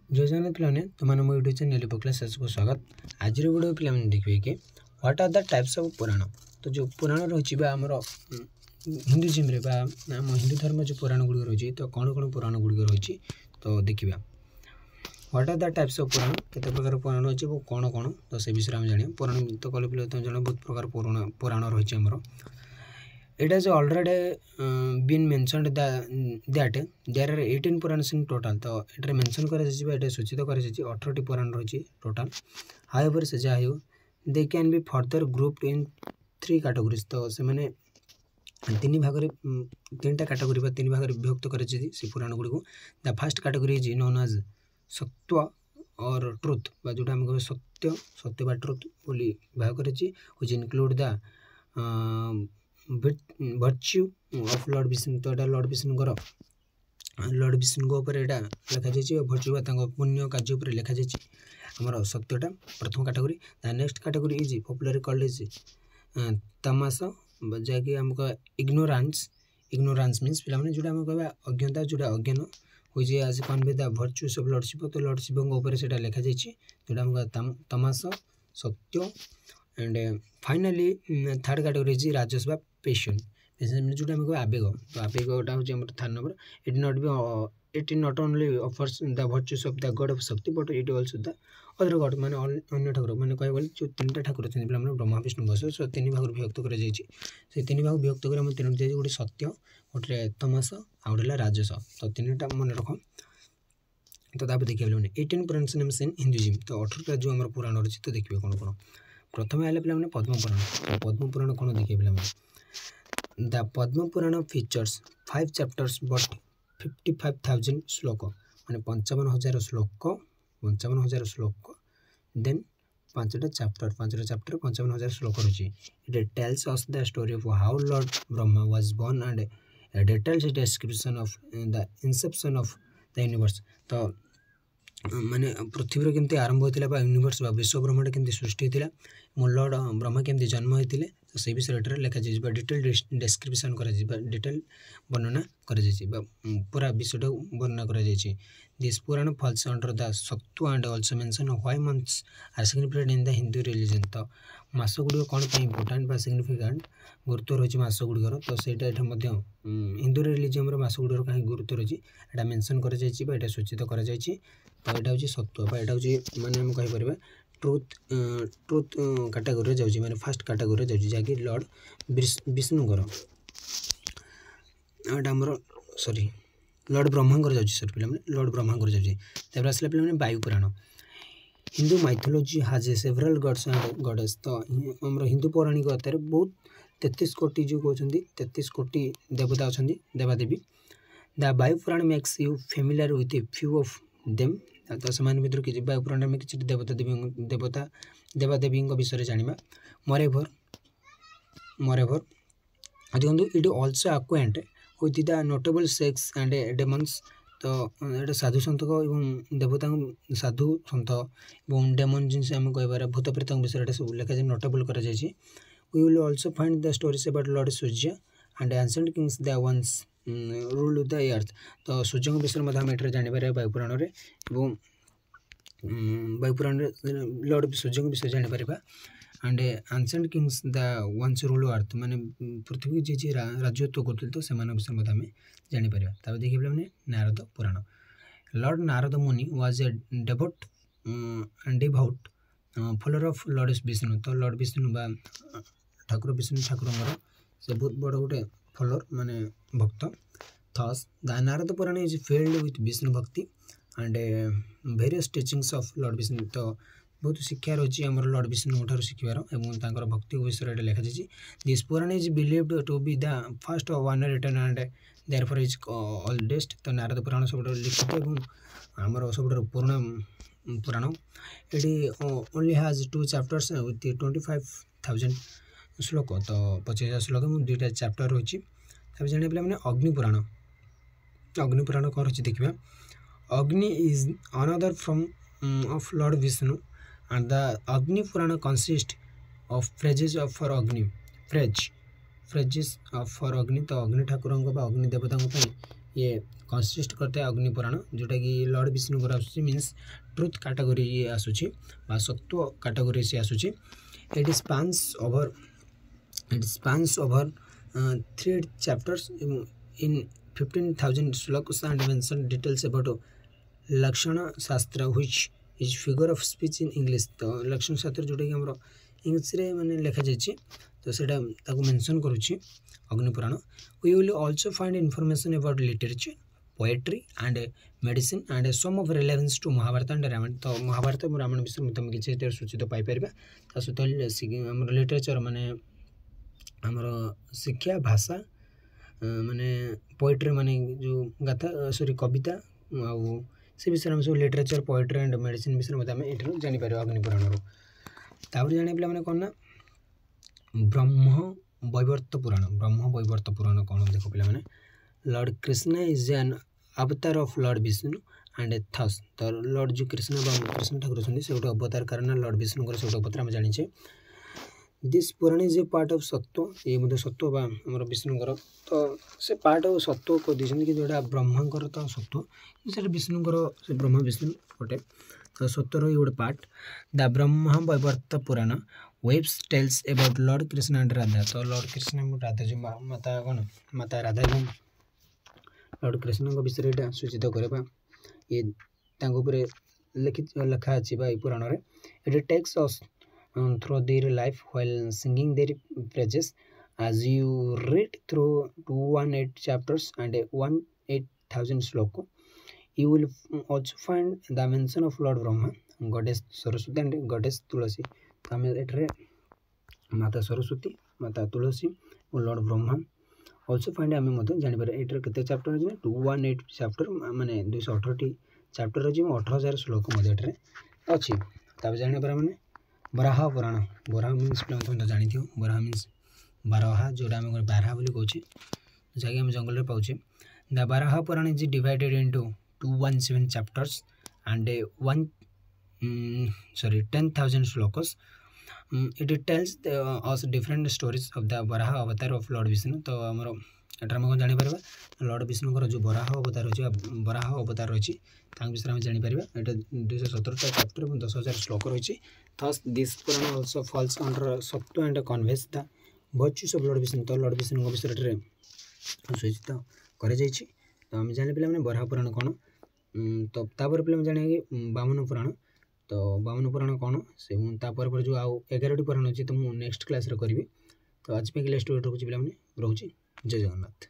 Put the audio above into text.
जय जगन्नाथ पिलाने तुमने मो यूट्यूब चैनल लिपो क्लासेस को स्वागत। आज वीडियो पिलाने देखिए कि what are the types of Purana. तो जो पुराण रही आमर हिंदुइज्म रे आम हिंदू धर्म जो पुराण गुड़िक रही तो कौन कौन पुराण गुड़िक रही तो देखा what are the types of Purana केते प्रकार पुराण अच्छे वो कौन कौन तो से विषय में जाना पुराण तो कले पिले तो जाना बहुत प्रकार पुराण रही आमर। It has already been mentioned that there are 18 Puranas in total। तो ये मेंशन कर सूचित कर 18टी पुराण रही टोटाल। हाउएवर से जाए they can be further grouped in 3 categories. तो से मैंने तीन भाग तीन कैटेगरी तीन भाग विभक्त कर पुराण गुड़ी को। The first category is known as sattva और ट्रुथ जोटा आम कह सत्य सत्य बा ट्रुथ बोली भाग कर include the virtue of lord Vishnu. तो लॉर्ड विष्णुर लिखा जाए भर्च्यू बा पुण्य कार्य उपर लिखा जाए आमर सत्यटा प्रथम category. The next category is popular called is तमास जैकि आम कह इग्नोरांस। इग्नोरांस मीन्स पे जोटा आम कह अज्ञता जोटा अज्ञान हुई आज convey the virtues of lord Shiva. तो लॉर्ड शिव से लिखा जाए जोटा आम कह तमास सत्य। And finally third category is राजस बा पैशन जोटा आम कह आवेग। तो आवेगटा हूँ आम third number. It not only offers the virtues of the god of Shakti but it also the other god माने अन्य ठाकुर मैंने कह गले जो 3टा ठाकुर अच्छे पे ब्रह्मा विष्णु महेश सो 3 भाग विभक्त कर 3 भाग विभक्त कर 3 दिए गोटे सत्य गोटे तमस आ गए राजस। तो 3टा मन रख। तो देखिए पे 18 पुराण नेम्स इन हिंदुइज्म। तो 18टा जो आम पुराण रही तो देखिए कौन कौन। प्रथम है पे पद्म पुराण। पद्म पुराण कौन देखिए पे the Padma Purana features 5 chapters but 55,000 shloka माने 55,000 श्लोक 55,000 श्लोक देन 5टा चैप्टर 55,000 श्लोक रही। It tells us the story of how Lord Brahma was born and a detailed description of the inception of the universe। तो माने पृथ्वी केमती आरंभ होता यूनिवर्स विश्व ब्रह्मांड केमती सृष्टि होता लॉर्ड ब्रह्मा केमती जन्म होते तो से विषय लिखा जाए डिटेल डिस्क्रिप्शन कर डिटेल वर्णना कर पूरा विषय वर्णना कर। This Purana falls under the सत्व and also mention why months are significant in the Hindu religion. तो मास गुड़िक कौन इम्पोर्टाट बा सिग्निफिकेंट गुरुत्व रही मास गुड़िकर तो सहीटा हिंदू रिलीजन मास गुड़िकर कहीं गुरुत्व रही है मेंशन कर सूचित कर। तो यहाँ हूँ सत्व यहाँ हूँ माने आम कहीपर ट्रुथ कैटेगरी जाऊँगी माने फर्स्ट कैटेगरी जाऊँगी जहाँकि लॉर्ड विष्णुकर आमर सॉरी लॉर्ड ब्रह्मांकर जाऊँगी सॉरी पे लॉर्ड ब्रह्मांकर जाऊँगी। तब आसला पे वायु पुराण। हिंदू माइथोलॉजी हाज सेवरल गॉड्स एंड गॉडेस। तो आम हिंदू पौराणिकतार बहुत 33 कोटी जो कहते 33 कोटी देवता अच्छा देवादेवी। The Vayu Purana makes you familiar with a few of them. तो से भर किसी वायु पुराण में किसी देवता देवादेवी विषय जाना। मोरेभर देखो it also acquaint with the notable सेक्स एंड डेमन्स। तो ये साधु सन्त देवता साधु सन्त और डेमन जिनसे आम कह भूत प्रेत विषय सब लिखा जाए नोटेबल कर। We will also find the stories about lord Surya and ancient kings the once rule the earth. तो सूर्य विषय आम ये जापर वायुपुराण वायुपुराण लॉर्ड सूर्य विषय जापर and ancient kings the once rule earth माने पृथ्वी जी राजत्व करते तो से विषय आम जापर। तब देखिए पे नारद पुराण। Lord Narad Muni was a devote devout follower of lord Vishnu. तो लॉर्ड विष्णु बा ठाकुर विष्णु ठाकुर से बहुत बड़ गोटे फॉलोअर माने भक्त। Thus the Narad Purana is filled with Vishnu bhakti and various teachings of lord Vishnu. तो बहुत शिक्षा रही आम लॉर्ड विष्णु ठार शिखार और भक्ति विषय लिखा जाए। This Purana is believed to be the first one written and therefore is oldest. तो नारद पुराण सब लिखित आमर सब पुराना पुराण। ये ओनली हैज 2 चैप्टर्स विथ 25,000 श्लोक। तो 25,000 श्लोक में 2टा चैप्टर रही। तब जाना पे अग्निपुराण। अग्निपुराण कौन रही देखा। Agni is another form of lord Vishnu and the Agni Purana consist of phrases of for Agni phrases of for Agni. तो अग्नि ठाकुर अग्नि देवता ये कंसिस्ट करता है अग्नि पुराण जोटा कि लॉर्ड विष्णु आसूँ मीन्स ट्रुथ कैटेगरी आसूँ सत्व कैटेगरी से आसूँ it spans over 3 chapters in 15,000 shlokas and mention details about लक्षण शास्त्र which is figure of speech in English. तो लक्षण शास्त्र जोटा कि आम इंग्लिश माने लिखा जाइए तो सेटा ताको मेंशन करुच्ची Agnipurana. We will also find information about literature poetry and medicine and some of relevance to Mahabharata and Ramayana. तो महाभारत और रामायण विषय तुम किसी सूचित पाइपर सहित आम लिटरेचर माने आमर शिक्षा भाषा माने पोएट्री माने जो गाथा सॉरी कविता आउ से विषय में सब लिटरेचर पोएट्री एंड मेडिसिन विषय में आम ये जापर अग्निपुराण। तापर जाना पे कौन ना ब्रह्म वैवर्त पुराण कौन देख पे लॉर्ड कृष्णा इज एन अवतार of lord Vishnu and thus. तो लॉर्ड जो कृष्ण ठाकुर अच्छे से गोटे अवतार कारण लॉर्ड विष्णु से गोटे अवतार आम जाने this Purana is a part of sattva ये मतलब सत्व आम विष्णुकर तो से पार्ट ऑफ सत्व को देखते कि जोटा ब्रह्मांकर तो सत्व से विष्णुकर से ब्रह्म विष्णु गोटे तो सत्वर ये गोटे part the Brahma Vaivarta Purana weaves tales about lord Krishna and Radha. तो लॉर्ड कृष्ण राधा जी माता कौन माता राधा जी लॉर्ड कृष्ण विषय यहाँ सूचित करवा ये लिखित लिखा अच्छी पुराण में it takes us through their life while singing their praises as you read through 218 chapters and 18,000 श्लोक you will also find the mention of Lord Brahma, goddess Saraswati and goddess Tulasi। तो आम एट्रे माता सरस्वती माता तुलसी और लॉर्ड ब्रह्मा ऑल्सो फाइंड आम जापर ये के chapter अच्छे 218 चैप्टर माने 218 चैप्टर अच्छी 18,000 श्लोक अच्छी। तब जापर मैंने बराह पुराण बराह मीन्स तुम तो जानी बराह मीन्स बारहा जोटा आम बारहा बोली कहूँ जहाँकि आम जंगल पाचे the Varaha Purana is divided into 217 chapters and 10,000 shlokas. It tells us different stories of the Varaha avatar of Lord Vishnu। तो आमर एटार आम कौन जापर लॉर्ड विष्णुकर जो बराह अवतार अच्छी बराह अवतार अच्छी विषय में जापर यहाँ 217 चैप्टर और 10,000 श्लोक रही। Thus this Purana also falls under सत्व and conveys the virtues of lord Vishnu. तो लॉर्ड विष्णु विषय सूचित कर तो आम जाने पे बराह पुराण कौन तो तापर पे जाना कि बामन पुराण। तो बामन पुराण कौन से तापर जो आउ 11टी पुराण अच्छी तो मुझे नेक्स्ट क्लास करी। तो आज पे स्टोरी रखुच्छी पे रोचे जय जगन्नाथ।